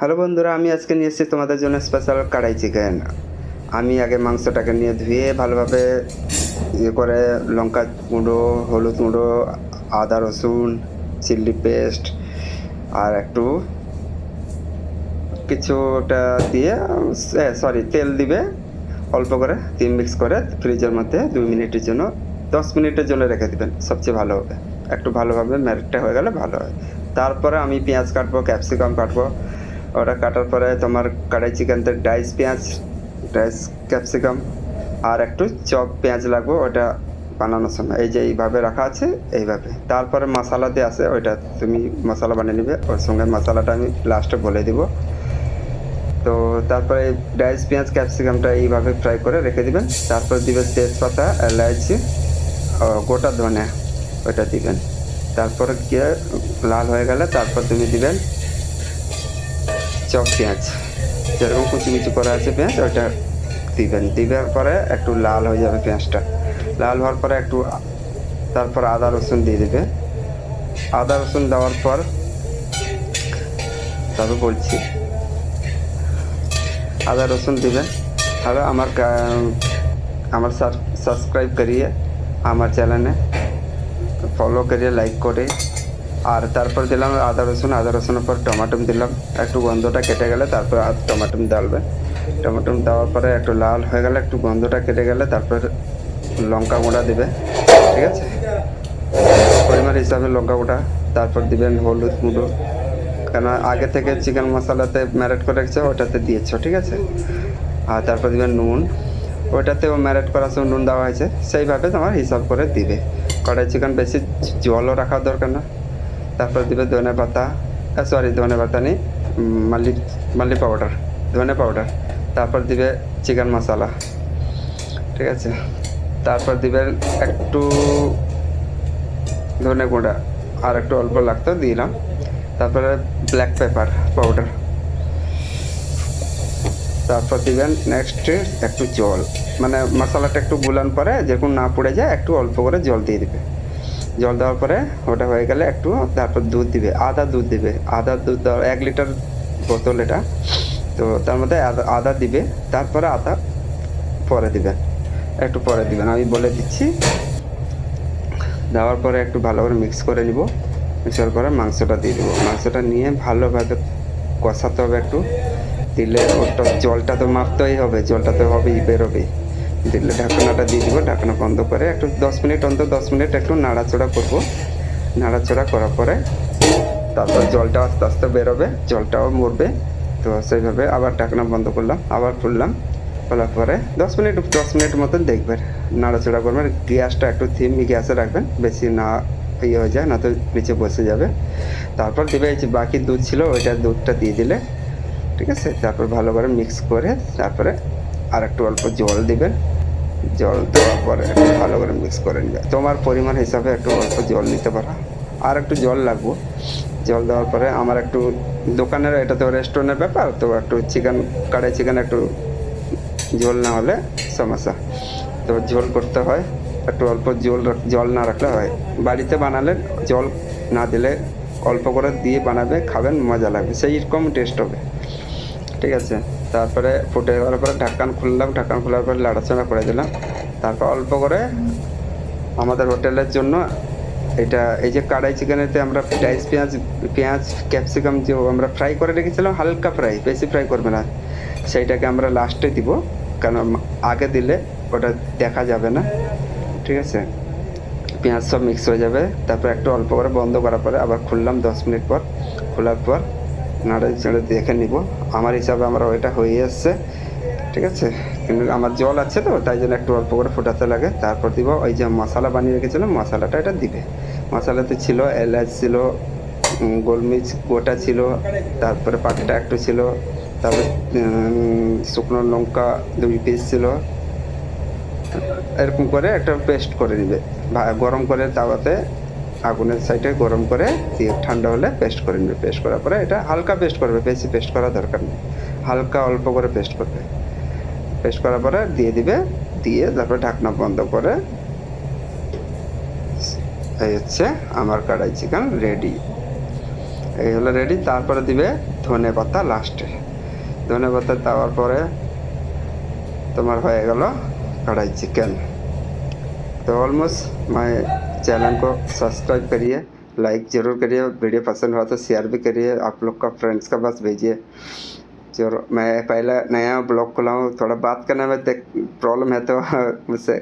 Hello বন্ধুরা, আমি আজকে নিয়ে এসেছি তোমাদের জন্য স্পেশাল কড়াই চিকেন। আমি আগে মাংসটাকে নিয়ে ধুয়ে ভালোভাবে করে লঙ্কা গুঁড়ো, হলুদ গুঁড়ো, আদা রসুন, চিলি পেস্ট আর একটু কিছুটা দিয়ে তেল দিবে অল্প করে, দিয়ে মিক্স করে ফ্রিজের মধ্যে 2 মিনিটের জন্য 10 মিনিটের জন্য রেখে দেবেন, সবচেয়ে ভালো হবে। একটু ভালোভাবে ম্যারিনেটটা হয়ে গেলে ভালো হয়। তারপরে আমি পেঁয়াজ কাটবো, ক্যাপসিকাম কাটবো। ওটা কাটার পরে তোমার কড়াই চিকেনতে ডাইস পেঁয়াজ, ডাইস ক্যাপসিকাম আর একটু চপ পেঁয়াজ লাগবে ওটা বানানোর সময়। এই যে এইভাবে রাখা আছে এইভাবে। তারপরে মশলা দিয়ে আছে, ওইটা তুমি মশলা বানিয়ে নেবে। ওর সঙ্গে মশলাটা আমি লাস্টে বলে দিব। তো তারপরে ডাইস পেঁয়াজ ক্যাপসিকামটা এইভাবে ফ্রাই করে রেখে দিবেন। তারপর দিবেন তেজপাতা, এলাচি, গোটা ধনে, ওইটা দিবেন। তারপর গিয়ে লাল হয়ে গেলে তারপর তুমি দিবেন চপ পেঁয়াজ, যেরকম কুচি কুচি করা আছে পেঁয়াজ ওইটা দিবেন। দেওয়ার পরে একটু লাল হয়ে যাবে পেঁয়াজটা। লাল হওয়ার পরে একটু তারপর আদা রসুন দিয়ে দেবে। আদা রসুন দেওয়ার পর তবে বলছি আদা রসুন দিবেন। আর আমার সাবস্ক্রাইব করিয়ে, আমার চ্যানেলে ফলো করিয়ে, লাইক করে। আর তারপর দিলাম আদা রসুনের পর টমাটো দিলাম। একটু গন্ধটা কেটে গেলে তারপর টমাটো ডালবে। টমাটো দেওয়ার পরে একটু লাল হয়ে গেলে, একটু গন্ধটা কেটে গেলে তারপর লঙ্কা গুঁড়া দেবে, ঠিক আছে, পরিমাণ হিসাবে লঙ্কা গুঁড়া। তারপর দিবেন হলুদ গুঁড়ো, কেন আগে থেকে চিকেন মশলাতে ম্যারিনেট করে রেখেছে ওটাতে দিয়েছো, ঠিক আছে। আর তারপর দিবেন নুন, ওইটাতেও ম্যারিনেট করার সময় নুন দেওয়া হয়েছে, সেইভাবে তোমার হিসাব করে দিবে। কড়াই চিকেন বেশি জলও রাখার দরকার না। তারপর দিবে ধনে পাতা নেই, মাল্লি পাউডার, ধনে পাউডার। তারপর দিবে চিকেন মশলা, ঠিক আছে। তারপর দিবেন একটু ধনে গুঁড়া, আর একটু অল্প লাগতো দিলাম। তারপরে ব্ল্যাক পেপার পাউডার। তারপর দিবেন নেক্সট একটু জল, মানে মশলাটা একটু গুলান পরে যেরকম না পুড়ে যায় একটু অল্প করে জল দিয়ে দিবে। জল দেওয়ার পরে ওটা হয়ে গেলে একটু তারপর দুধ দিবে, আদা দুধ দিবে। আদা দুধ দেওয়া 1 লিটার বোতল এটা, তো তার মধ্যে আদা দিবে। তারপরে আদা পরে দিবেন, একটু পরে দিবেন, আমি বলে দিচ্ছি। দেওয়ার পরে একটু ভালো করে মিক্স করে নিব। মিক্স করার পরে মাংসটা দিয়ে দেবো। মাংসটা নিয়ে ভালোভাবে কষাতে হবে একটু। দিলে ওটা জলটা তো মাপতেই হবে, জলটা তো হবেই, বেরোবেই। দিলে ঢাকনাটা দিয়ে দিব। ঢাকনা বন্ধ করে একটু 10 মিনিট, অন্তত 10 মিনিট একটু নাড়াচড়া করবো। নাড়াচড়া করার পরে তারপর জলটা আস্তে আস্তে বেরোবে, জলটাও মরবে। তো সেইভাবে আবার ঢাকনা বন্ধ করলাম, আবার খুললাম। খোলার পরে 10 মিনিট মতন দেখবেন, নাড়াচড়া করবেন। গ্যাসটা একটু থিমি গ্যাসে রাখবেন, বেশি না ইয়ে হয়ে যায়, না তো নিচে বসে যাবে। তারপর দিবে এই যে বাকি দুধ ছিল ওইটা দুধটা দিয়ে দিলে, ঠিক আছে। তারপর ভালো করে মিক্স করে তারপরে আর একটু অল্প জল দিবেন। জল দেওয়ার পরে একটু ভালো করে মিক্স করে নেবে। তোমার পরিমাণ হিসাবে একটু অল্প জল নিতে পারো, আর একটু জল লাগবো। জল দেওয়ার পরে আমার একটু দোকানের, এটা তো রেস্টুরেন্টের ব্যাপার, তো একটু কড়াই চিকেন একটু ঝোল না হলে সমস্যা, তো ঝোল করতে হয়। একটু অল্প জল না রাখলে হয়। বাড়িতে বানালে জল না দিলে অল্প করে দিয়ে বানাবে, খাবেন, মজা লাগবে, সেই রকম টেস্ট হবে, ঠিক আছে। তারপরে ফুটে যাওয়ার পরে ঢাকন খুললাম। ঢাকন খোলার পরে নাড়াচাড়া করে দিলাম। তারপর অল্প করে আমাদের হোটেলের জন্য এটা, এই যে কড়াই চিকেনেতে আমরা ডাইস পেঁয়াজ ক্যাপসিকাম যে আমরা ফ্রাই করে রেখেছিলাম, হালকা ফ্রাই, বেশি ফ্রাই করবে না, সেইটাকে আমরা লাস্টে দিব, কারণ আগে দিলে ওটা দেখা যাবে না, ঠিক আছে। পেঁয়াজ সব মিক্স হয়ে যাবে। তারপর একটু অল্প করে বন্ধ করার পরে আবার খুললাম 10 মিনিট পর। খোলার পর নাড়ে চেড়ে দেখে নিব। আমার হিসাবে আমার ওইটা হয়ে এসছে, ঠিক আছে। কিন্তু আমার জল আছে তো তাই জন্য একটু অল্প করে ফোটাতে লাগে। তারপর দিব ওই যে মশলা বানিয়ে রেখেছিলাম, মশলাটা এটা দিবে। মশলাতে ছিল এলাচ ছিল, গোলমরিচ গোটা ছিল, তারপরে পাটটা একটু ছিল, তারপরে শুকনো লঙ্কা 2 পিস ছিল। এরকম করে একটা পেস্ট করে নিবে, গরম করে তাওয়াতে আগুনের সাইডে গরম করে দিয়ে ঠান্ডা হলে পেস্ট করে নেবে। পেস্ট করার পরে এটা হালকা পেস্ট করবে, বেশি পেস্ট করার দরকার নেই, হালকা অল্প করে পেস্ট করবে। পেস্ট করার পরে দিয়ে দিবে, দিয়ে তারপরে ঢাকনা বন্ধ করে, এই হচ্ছে আমার কড়াই চিকেন রেডি। এই হলো রেডি। তারপরে দিবে ধনে পাতা লাস্টে। ধনে পাতা দেওয়ার পরে তোমার হয়ে গেল कढ़ाई चिकन। तो ऑलमोस्ट माय चैनल को सब्सक्राइब करिए, लाइक ज़रूर करिए, वीडियो पसंद हुआ तो शेयर भी करिए, आप लोग का फ्रेंड्स का पास भेजिए। जो मैं पहला नया ब्लॉग खोला हूँ, थोड़ा बात करने में प्रॉब्लम है तो मुझसे